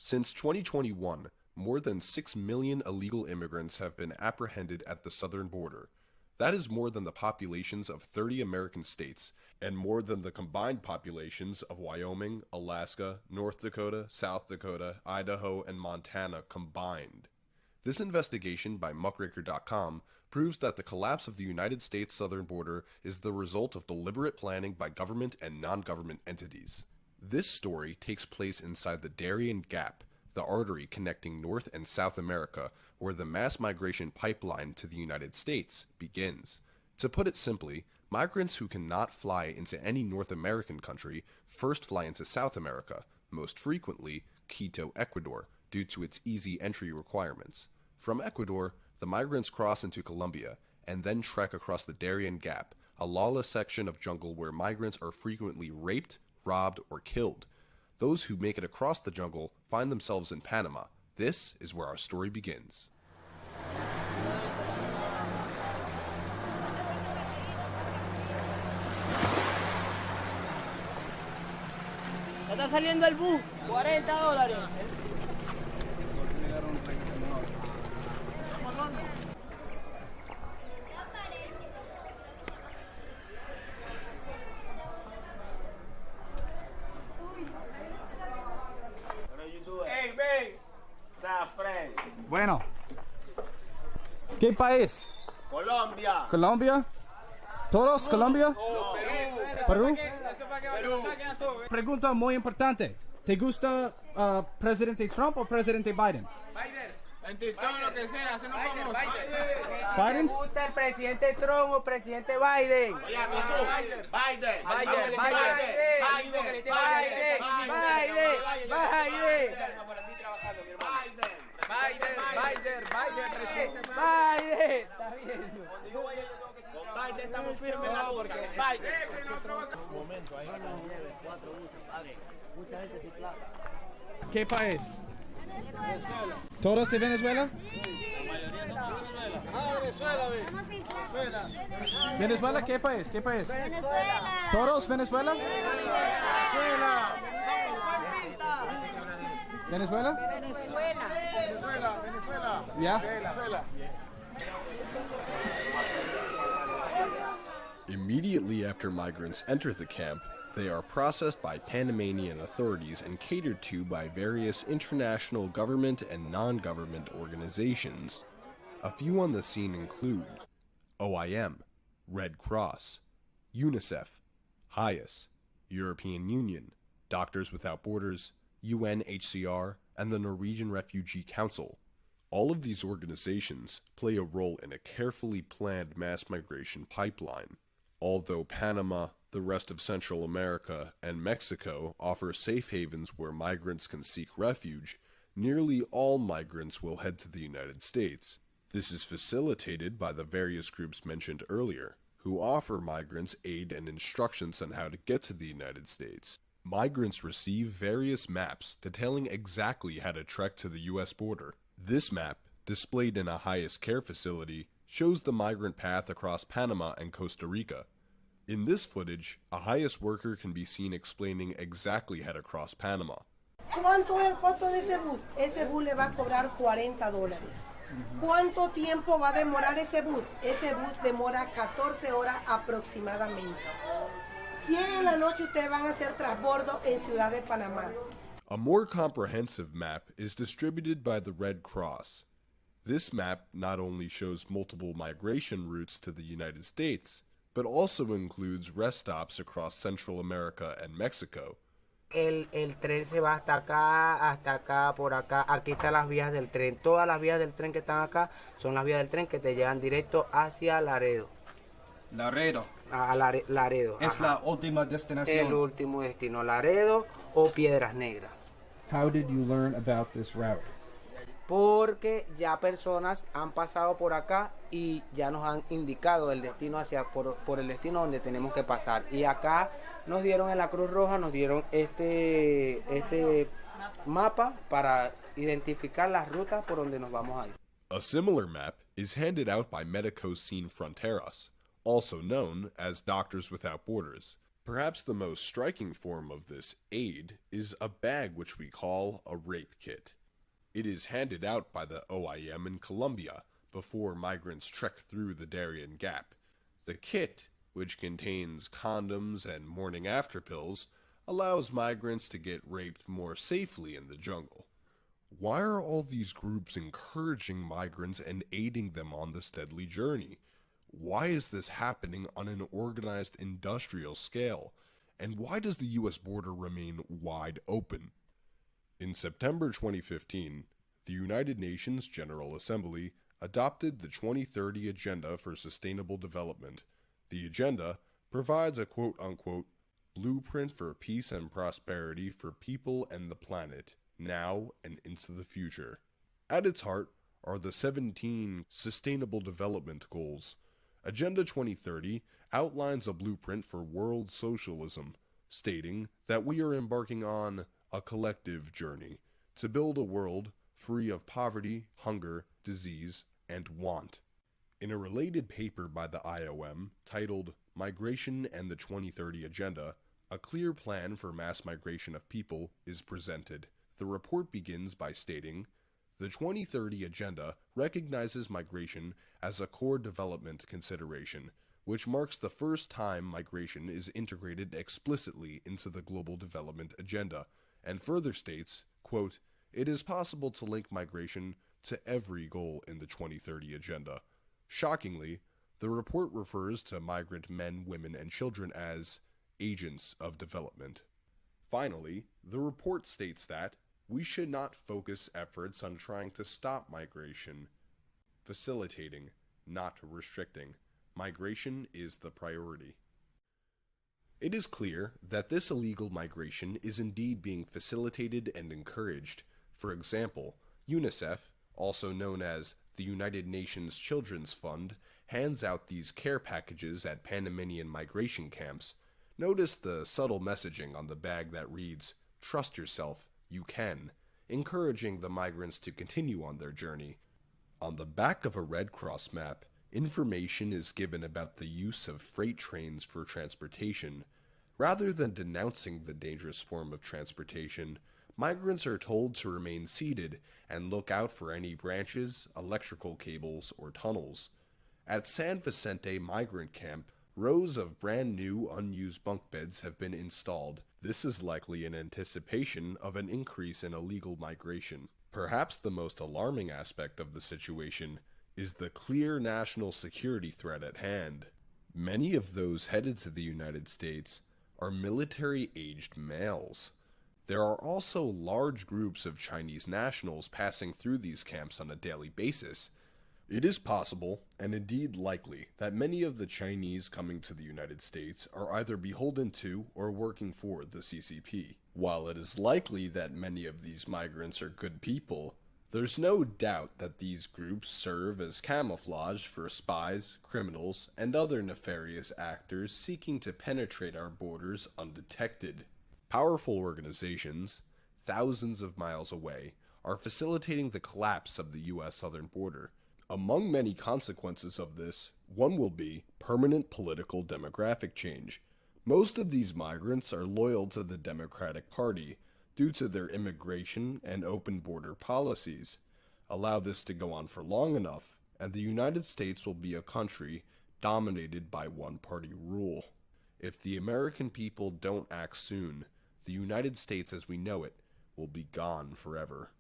Since 2021, more than 6 million illegal immigrants have been apprehended at the southern border. That is more than the populations of 30 American states, and more than the combined populations of Wyoming, Alaska, North Dakota, South Dakota, Idaho, and Montana combined. This investigation by Muckraker.com proves that the collapse of the United States southern border is the result of deliberate planning by government and non-government entities. This story takes place inside the Darien Gap, the artery connecting North and South America, where the mass migration pipeline to the United States begins. To put it simply, migrants who cannot fly into any North American country first fly into South America, most frequently Quito, Ecuador, due to its easy entry requirements. From Ecuador, the migrants cross into Colombia, and then trek across the Darien Gap, a lawless section of jungle where migrants are frequently raped, robbed, or killed. Those who make it across the jungle find themselves in Panama. This is where our story begins. Está saliendo el bus, $40. Bueno, ¿qué país? Colombia. ¿Colombia? ¿Todos Colombia? No, ¿Perú? Perú. Pregunta muy importante. ¿Te gusta presidente Trump o presidente Biden? Biden. Todo lo que sea, hacemos famoso. Biden. ¿Te gusta el presidente Trump o presidente Biden? Oye, Biden. Biden. Está bien. Con Biden estamos firmes en la lucha. Biden. Un momento, hay una 4 buses, padre. Mucha gente sin plata. ¿Qué país? ¿Todos de Venezuela? ¿Venezuela? ¿Qué país? ¿Qué país? Venezuela. ¿Todos Venezuela? ¿Venezuela? Venezuela. ¿Ya? Immediately after migrants enter the camp, they are processed by Panamanian authorities and catered to by various international government and non-government organizations. A few on the scene include OIM, Red Cross, UNICEF, HIAS, European Union, Doctors Without Borders, UNHCR, and the Norwegian Refugee Council. All of these organizations play a role in a carefully planned mass migration pipeline. Although Panama, the rest of Central America, and Mexico offer safe havens where migrants can seek refuge, nearly all migrants will head to the United States. This is facilitated by the various groups mentioned earlier, who offer migrants aid and instructions on how to get to the United States. Migrants receive various maps detailing exactly how to trek to the U.S. border. This map, displayed in a highest care facility, shows the migrant path across Panama and Costa Rica. In this footage, a highest worker can be seen explaining exactly how to cross Panama. ¿Cuánto es el costo de ese bus? Ese bus le va a cobrar $40. ¿Cuánto tiempo va a demorar ese bus? Ese bus demora 14 horas aproximadamente. 100 en la noche ustedes van a hacer transbordo en Ciudad de Panamá. A more comprehensive map is distributed by the Red Cross. This map not only shows multiple migration routes to the United States, but also includes rest stops across Central America and Mexico. El tren se va hasta acá, por acá. Aquí están las vías del tren. Todas las vías del tren que están acá son las vías del tren que te llevan directo hacia Laredo. Laredo. A Laredo. Es la última destinación. El último destino, Laredo o Piedras Negras. How did you learn about this route? Porque ya personas han pasado por acá y ya nos han indicado el destino por el destino donde tenemos que pasar. Y acá nos dieron en la Cruz Roja, nos dieron este mapa para identificar las rutas por donde nos vamos a ir. A similar map is handed out by Médicos Sin Fronteras, also known as Doctors Without Borders. Perhaps the most striking form of this aid is a bag which we call a rape kit. It is handed out by the OIM in Colombia before migrants trek through the Darien Gap. The kit, which contains condoms and morning after pills, allows migrants to get raped more safely in the jungle. Why are all these groups encouraging migrants and aiding them on this deadly journey? Why is this happening on an organized industrial scale? And why does the U.S. border remain wide open? In September 2015, the United Nations General Assembly adopted the 2030 Agenda for Sustainable Development. The agenda provides a quote-unquote blueprint for peace and prosperity for people and the planet, now and into the future. At its heart are the 17 Sustainable Development Goals. Agenda 2030 outlines a blueprint for world socialism, stating that we are embarking on a collective journey to build a world free of poverty, hunger, disease, and want. In a related paper by the IOM titled Migration and the 2030 Agenda, a clear plan for mass migration of people is presented. The report begins by stating, the 2030 Agenda recognizes migration as a core development consideration, which marks the first time migration is integrated explicitly into the Global Development Agenda, and further states, quote, it is possible to link migration to every goal in the 2030 Agenda. Shockingly, the report refers to migrant men, women, and children as agents of development. Finally, the report states that we should not focus efforts on trying to stop migration, facilitating, not restricting. Migration is the priority. It is clear that this illegal migration is indeed being facilitated and encouraged. For example, UNICEF, also known as the United Nations Children's Fund, hands out these care packages at Panamanian migration camps. Notice the subtle messaging on the bag that reads, "Trust yourself, you can," encouraging the migrants to continue on their journey. On the back of a Red Cross map, information is given about the use of freight trains for transportation. Rather than denouncing the dangerous form of transportation, migrants are told to remain seated and look out for any branches, electrical cables, or tunnels. At San Vicente Migrant Camp, rows of brand new unused bunk beds have been installed. This is likely in anticipation of an increase in illegal migration. Perhaps the most alarming aspect of the situation is the clear national security threat at hand. Many of those headed to the United States are military-aged males. There are also large groups of Chinese nationals passing through these camps on a daily basis. It is possible, and indeed likely, that many of the Chinese coming to the United States are either beholden to or working for the CCP. While it is likely that many of these migrants are good people, there's no doubt that these groups serve as camouflage for spies, criminals, and other nefarious actors seeking to penetrate our borders undetected. Powerful organizations, thousands of miles away, are facilitating the collapse of the U.S. southern border. Among many consequences of this, one will be permanent political demographic change. Most of these migrants are loyal to the Democratic Party due to their immigration and open border policies. Allow this to go on for long enough, and the United States will be a country dominated by one-party rule. If the American people don't act soon, the United States as we know it will be gone forever.